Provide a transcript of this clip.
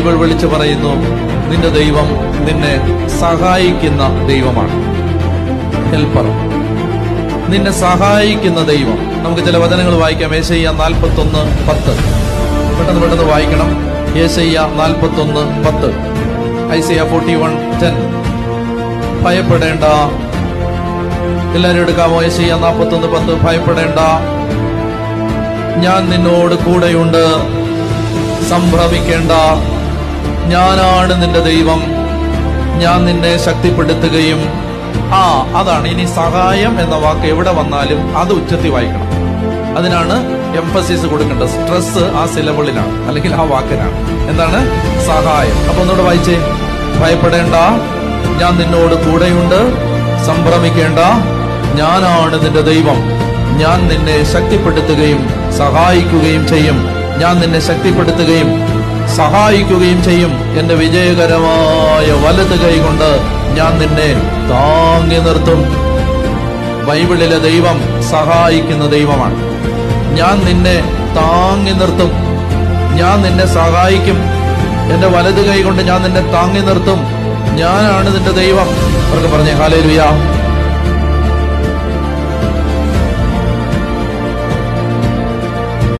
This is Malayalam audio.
ബൈബിൾ വിളിച്ചു പറയുന്നു, നിന്റെ ദൈവം നിന്നെ സഹായിക്കുന്ന ദൈവമാണ്. ഹെൽപ്പർ, നിന്നെ സഹായിക്കുന്ന ദൈവം. നമുക്ക് ചില വചനങ്ങൾ വായിക്കാം. യെശയ്യാ 41:10. പെട്ടെന്ന് വായിക്കണം. യെശയ്യാ 41:10. ഐസയ്യാ 41:10. ഭയപ്പെടേണ്ട. എല്ലാവരും എടുക്കാമോ? യെശയ്യാ 41:10. ഭയപ്പെടേണ്ട, ഞാൻ നിന്നോട് കൂടെയുണ്ട്. സംഭ്രമിക്കേണ്ട, ഞാനാണ് നിന്റെ ദൈവം. ഞാൻ നിന്നെ ശക്തിപ്പെടുത്തുകയും. അതാണ് ഇനി സഹായം എന്ന വാക്ക് എവിടെ വന്നാലും അത് ഉച്ചത്തി വായിക്കണം. അതിനാണ് എംഫസിസ് കൊടുക്കേണ്ടത്. സ്ട്രെസ് ആ സിലബിളിലാണ്, അല്ലെങ്കിൽ ആ വാക്കിനാണ്. എന്താണ്? സഹായം. അപ്പൊ ഒന്നുകൂടെ വായിച്ചേ. ഭയപ്പെടേണ്ട, ഞാൻ നിന്നോട് കൂടെയുണ്ട്. സംഭ്രമിക്കേണ്ട, ഞാനാണ് നിന്റെ ദൈവം. ഞാൻ നിന്നെ ശക്തിപ്പെടുത്തുകയും സഹായിക്കുകയും ചെയ്യും. ഞാൻ നിന്നെ ശക്തിപ്പെടുത്തുകയും സഹായിക്കുകയും ചെയ്യും. എന്റെ വിജയകരമായ വലത് കൈ കൊണ്ട് ഞാൻ നിന്നെ താങ്ങി നിർത്തും. ബൈബിളിലെ ദൈവം സഹായിക്കുന്ന ദൈവമാണ്. ഞാൻ നിന്നെ താങ്ങി നിർത്തും, ഞാൻ നിന്നെ സഹായിക്കും. എന്റെ വലത് കൈ കൊണ്ട് ഞാൻ നിന്നെ താങ്ങി നിർത്തും. ഞാനാണ് നിന്റെ ദൈവം. അവർക്ക് പറഞ്ഞേ ഹല്ലേലൂയ.